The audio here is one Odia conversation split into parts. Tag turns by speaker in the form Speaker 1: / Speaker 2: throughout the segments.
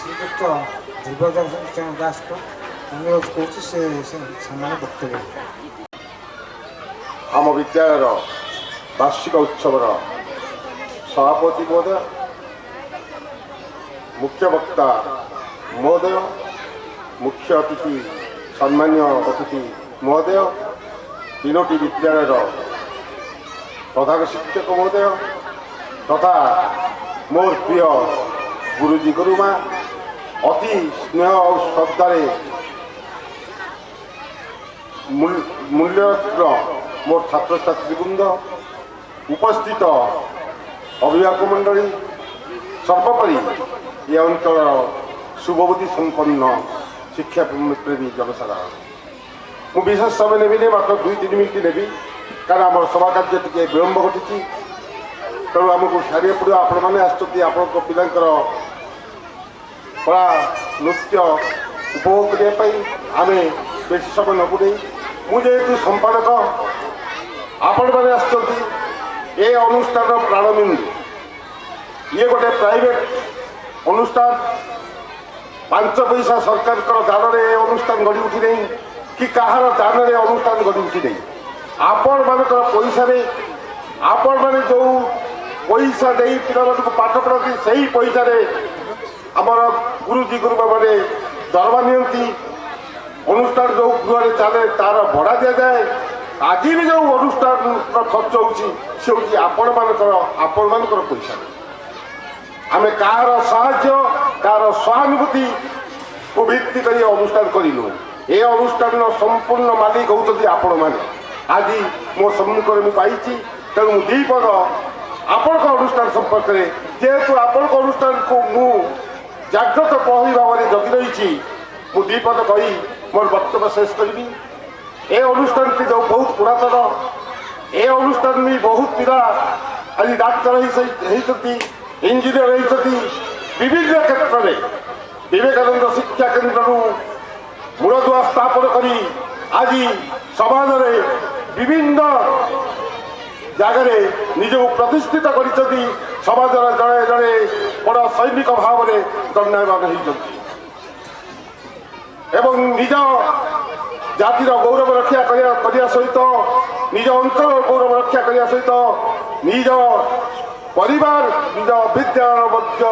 Speaker 1: ଶ୍ରୀଯୁକ୍ତ ଦିବ୍ୟଚରଣ ଦାସକୁ ଅନୁରୋଧ କରୁଛି ସେମାନେ ବକ୍ତବ୍ୟ।
Speaker 2: ଆମ ବିଦ୍ୟାଳୟର ବାର୍ଷିକ ଉତ୍ସବର ସଭାପତି ମହୋଦୟ, ମୁଖ୍ୟ ବକ୍ତା ମହୋଦୟ, ମୁଖ୍ୟ ଅତିଥି ସମ୍ମାନୀୟ ଅତିଥି ମହୋଦୟ, ତିନୋଟି ବିଦ୍ୟାଳୟର ପ୍ରଧାନ ଶିକ୍ଷକ ମହୋଦୟ ତଥା ମୋର ପ୍ରିୟ ଗୁରୁଜୀ ଗୁରୁମା, ଅତି ସ୍ନେହ ଓ ଶ୍ରଦ୍ଧାରେ ମୂଲ୍ୟର ମୋର ଛାତ୍ରଛାତ୍ରୀବୃନ୍ଦ, ଉପସ୍ଥିତ ଅଭିଭାବକ ମଣ୍ଡଳୀ, ସର୍ବୋପରି ଏ ଅଞ୍ଚଳର ଶୁଭବୁଦ୍ଧି ସମ୍ପନ୍ନ ଶିକ୍ଷାପ୍ରେମୀ ଜନସାଧାରଣ, ମୁଁ ବିଶେଷ ସମୟ ନେବିନି, ମାତ୍ର 2-3 ମିନିଟ୍ ନେବି, କାରଣ ଆମର ସଭା କାର୍ଯ୍ୟ ଟିକେ ବିଳମ୍ବ ଘଟିଛି। ତେଣୁ ଆମକୁ ଛାଡ଼ିବାକୁ ପଡ଼ିବ। ଆପଣମାନେ ଆସିଛନ୍ତି ଆପଣଙ୍କ ପିଲାଙ୍କର କଳା ନୃତ୍ୟ ଉପଭୋଗ କରିବା ପାଇଁ। ଆମେ ବେଶୀ ସମୟ ନେବୁ ନାହିଁ। ମୁଁ ଯେହେତୁ ସମ୍ପାଦକ, ଆପଣମାନେ ଆସିଛନ୍ତି ଏ ଅନୁଷ୍ଠାନର ପ୍ରାଣବିନ୍ଦୁ। ଇଏ ଗୋଟେ ପ୍ରାଇଭେଟ୍ ଅନୁଷ୍ଠାନ, 5 ପଇସା ସରକାରଙ୍କର ଦାନରେ ଏ ଅନୁଷ୍ଠାନ ଗଢ଼ି ଉଠି ନାହିଁ, କି କାହାର ଦାନରେ ଅନୁଷ୍ଠାନ ଗଢ଼ି ଉଠି ନାହିଁ। ଆପଣମାନଙ୍କର ପଇସାରେ, ଆପଣମାନେ ଯେଉଁ ପଇସା ଦେଇ ପିଲାମାନଙ୍କୁ ପାଠ ପଢ଼ାନ୍ତି, ସେହି ପଇସାରେ ଆମର ଗୁରୁଜୀ ଗୁରୁମାମାନେ ଦରମା ନିଅନ୍ତି। ଅନୁଷ୍ଠାନ ଯେଉଁ ଗୃହରେ ଚାଲେ ତାର ଭଡ଼ା ଦିଆଯାଏ। ଆଜି ବି ଯେଉଁ ଅନୁଷ୍ଠାନର ଖର୍ଚ୍ଚ ହେଉଛି ସେ ହେଉଛି ଆପଣମାନଙ୍କର ପଇସା। ଆମେ କାହାର ସାହାଯ୍ୟ, କାହାର ସହାନୁଭୂତିକୁ ଭିତ୍ତି କରି ଅନୁଷ୍ଠାନ କରିନୁ। ଏ ଅନୁଷ୍ଠାନର ସମ୍ପୂର୍ଣ୍ଣ ମାଲିକ ହେଉଛନ୍ତି ଆପଣମାନେ। ଆଜି ମୋ ସମ୍ମୁଖରେ ମୁଁ ପାଇଛି, ତେଣୁ ମୁଁ 2 ପଦ ଆପଣଙ୍କ ଅନୁଷ୍ଠାନ ସମ୍ପର୍କରେ, ଯେହେତୁ ଆପଣଙ୍କ ଅନୁଷ୍ଠାନକୁ ମୁଁ ଜାଗ୍ରତ ପ୍ରହରୀ ଭାବରେ ଜଗି ରହିଛି, ମୁଁ 2 ପଦ କହି ମୋର ବକ୍ତବ୍ୟ ଶେଷ କରିବି। ଏ ଅନୁଷ୍ଠାନଟି ଯେଉଁ ବହୁତ ପୁରାତନ, ଏ ଅନୁଷ୍ଠାନ ବି ବହୁତ ପିଲା ଆଜି ଡାକ୍ତର ହେଇଛନ୍ତି, ଇଞ୍ଜିନିୟର ହେଇଛନ୍ତି। ବିଭିନ୍ନ କ୍ଷେତ୍ରରେ ବିବେକାନନ୍ଦ ଶିକ୍ଷା କେନ୍ଦ୍ରରୁ ମୂଳଦୁଆ ସ୍ଥାପନ କରି ଆଜି ସମାଜରେ ବିଭିନ୍ନ ଜାଗାରେ ନିଜକୁ ପ୍ରତିଷ୍ଠିତ କରିଛନ୍ତି। ସମାଜର ଜଣେ ଜଣେ ବଡ଼ ସୈନିକ ଭାବରେ ଦଣ୍ଡାୟମାନ ହୋଇଛନ୍ତି ଏବଂ ନିଜ ଜାତିର ଗୌରବ ରକ୍ଷା କରିବା ସହିତ, ନିଜ ଅଞ୍ଚଳର ଗୌରବ ରକ୍ଷା କରିବା ସହିତ ନିଜ ପରିବାର, ନିଜ ବିଦ୍ୟାଳୟ ମଧ୍ୟ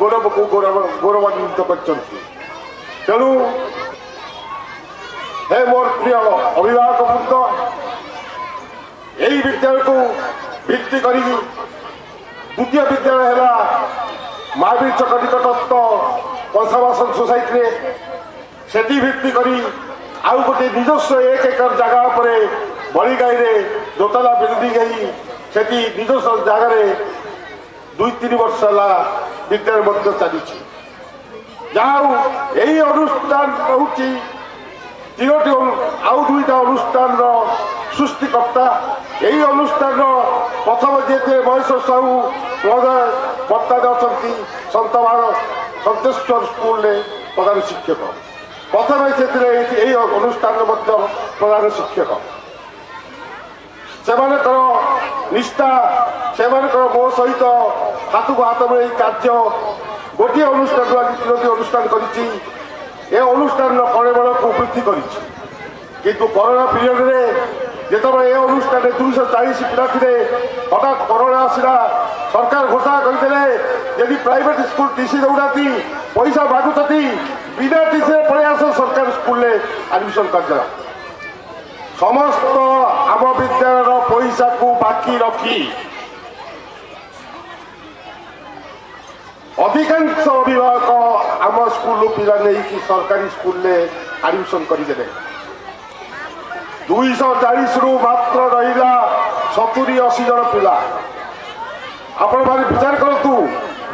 Speaker 2: ଗୌରବକୁ ଗୌରବାନ୍ୱିତ କରିଛନ୍ତି। ତେଣୁ ହେ ମୋର ପ୍ରିୟ ଅଭିଭାବକ ବୃନ୍ଦ, ଏହି ବିଦ୍ୟାଳୟକୁ ଭିତ୍ତି କରି ଦ୍ୱିତୀୟ ବିଦ୍ୟାଳୟ ହେଲା ମହାବୀର ଛକ ନିକଟସ୍ଥ କଂସାବାସନ ସୋସାଇଟିରେ। ସେଠି ଭିତ୍ତି କରି ଆଉ ଗୋଟିଏ ନିଜସ୍ୱ 1 ଏକର ଜାଗା ଉପରେ ବଳିଗାଈରେ ଦୋତାଲା ବିଲ୍ଡିଂ ହେଇ ସେଠି ନିଜସ୍ୱ ଜାଗାରେ 2-3 ବର୍ଷ ହେଲା ବିଦ୍ୟାଳୟ ମଧ୍ୟ ଚାଲିଛି। ଯାହା ହଉ, ଏହି ଅନୁଷ୍ଠାନ ହେଉଛି 3ଟି ଆଉ 2ଟା ଅନୁଷ୍ଠାନର ସୃଷ୍ଟିକର୍ତ୍ତା। ଏହି ଅନୁଷ୍ଠାନର ପ୍ରଥମ ଯିଏ ଥିଲେ ମହେଶ୍ୱର ସାହୁ ମହୋଦୟ, ବର୍ତ୍ତମାନ ଅଛନ୍ତି ସନ୍ତେଶ୍ୱର ସ୍କୁଲରେ ପ୍ରଧାନ ଶିକ୍ଷକ। ପ୍ରଥମେ ସେ ଥିଲେ ଏହି ଅନୁଷ୍ଠାନର ମଧ୍ୟ ପ୍ରଧାନ ଶିକ୍ଷକ। ସେମାନଙ୍କର ନିଷ୍ଠା, ସେମାନଙ୍କର ମୋ ସହିତ ହାତକୁ ହାତ ମିଳେଇ କାର୍ଯ୍ୟ ଗୋଟିଏ ଅନୁଷ୍ଠାନରୁ ଆଜି 3ଟି ଅନୁଷ୍ଠାନ କରିଛି। ଏ ଅନୁଷ୍ଠାନର ପରିମାଣକୁ ବୃଦ୍ଧି କରିଛି। କିନ୍ତୁ କରୋନା ପିରିୟଡ଼ରେ ଯେତେବେଳେ ଏ ଅନୁଷ୍ଠାନରେ 240 ପିଲା ଥିଲେ, ହଠାତ୍ କରୋନା ଆସିଲା। ସରକାର ଘୋଷଣା କରିଦେଲେ ଯଦି ପ୍ରାଇଭେଟ୍ ସ୍କୁଲ ଟିସି ଦେଉନାହାନ୍ତି, ପଇସା ମାଗୁଛନ୍ତି, ବିନା ଟିସିରେ ପଳେଇ ଆସ ସରକାର ସ୍କୁଲରେ ଆଡମିସନ କରିଦେଲା। ସମସ୍ତ ଆମ ବିଦ୍ୟାଳୟର ପଇସାକୁ ବାକି ରଖି ଅଧିକାଂଶ ଅଭିଭାବକ ଆମ ସ୍କୁଲରୁ ପିଲା ନେଇକି ସରକାରୀ ସ୍କୁଲରେ ଆଡମିସନ କରିଦେଲେ। 240ରୁ ମାତ୍ର ରହିଲା 70-80 ଜଣ ପିଲା। ଆପଣମାନେ ବିଚାର କରନ୍ତୁ,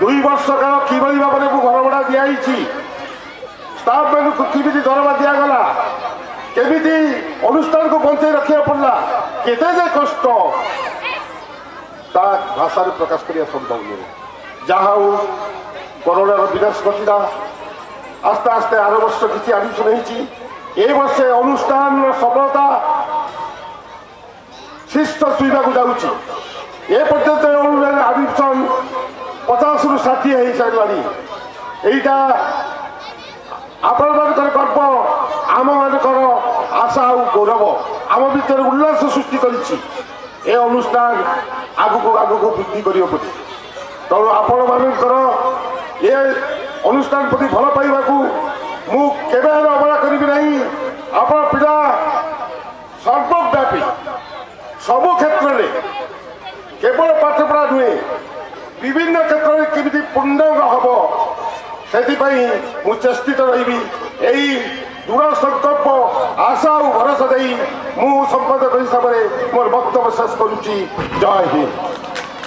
Speaker 2: 2 ବର୍ଷ କାଳ କିଭଳି ଭାବରେ ମୁଁ ଘର ଭଡ଼ା ଦିଆହେଇଛି, ଷ୍ଟାଫ୍ ମାନଙ୍କୁ କେମିତି ଦରମା ଦିଆଗଲା, କେମିତି ଅନୁଷ୍ଠାନକୁ ବଞ୍ଚେଇ ରଖିବାକୁ ପଡ଼ିଲା, କେତେ ଯେ କଷ୍ଟ ତା ଭାଷାରେ ପ୍ରକାଶ କରିବା ସମ୍ଭବ ନୁହେଁ। ଯାହା ହଉ, କରୋନାର ବିନାଶ ଘଟିଲା। ଆସ୍ତେ ଆସ୍ତେ ଆର ବର୍ଷ କିଛି ଆଡମିସନ ହେଇଛି। ଏ ବର୍ଷ ଅନୁଷ୍ଠାନର ସଫଳତା ଶୀର୍ଷ ଛୁଇଁବାକୁ ଯାଉଛି। ଏ ପର୍ଯ୍ୟନ୍ତ ଆଡମିସନ 50ରୁ 60 ହେଇସାରିଲାଣି। এইটা ଆପଣମାନଙ୍କର ଗର୍ବ, ଆମମାନଙ୍କର ଆଶା ଆଉ ଗୌରବ ଆମ ଭିତରେ ଉଲ୍ଲାସ ସୃଷ୍ଟି କରିଛି। ଏ ଅନୁଷ୍ଠାନ ଆଗକୁ ଆଗକୁ ବୃଦ୍ଧି କରିବ ବୋଲି ତେଣୁ ଆପଣମାନଙ୍କର ଏ ଅନୁଷ୍ଠାନ ପ୍ରତି ଭଲ ପାଇବାକୁ ମୁଁ କେବେ ହେଲେ ଅବହେଳା କରିବି ନାହିଁ। ଆପଣ ପିଲା ସର୍ବବ୍ୟାପୀ ସବୁ କ୍ଷେତ୍ରରେ କେବଳ ପାଠପଢ଼ା ନୁହେଁ ବିଭିନ୍ନ କ୍ଷେତ୍ରରେ କେମିତି ପୂର୍ଣ୍ଣାଙ୍ଗ ହେବ ସେଥିପାଇଁ ମୁଁ ଚେଷ୍ଟିତ ରହିବି। ଏହି ଦୃଢ଼ ସଂକଳ୍ପ ଆଶା ଆଉ ଭରସା ଦେଇ ମୁଁ ସମ୍ପାଦକ ହିସାବରେ ମୋର ବକ୍ତବ୍ୟ ଶେଷ କରୁଛି। ଜୟ ହିନ୍ଦ।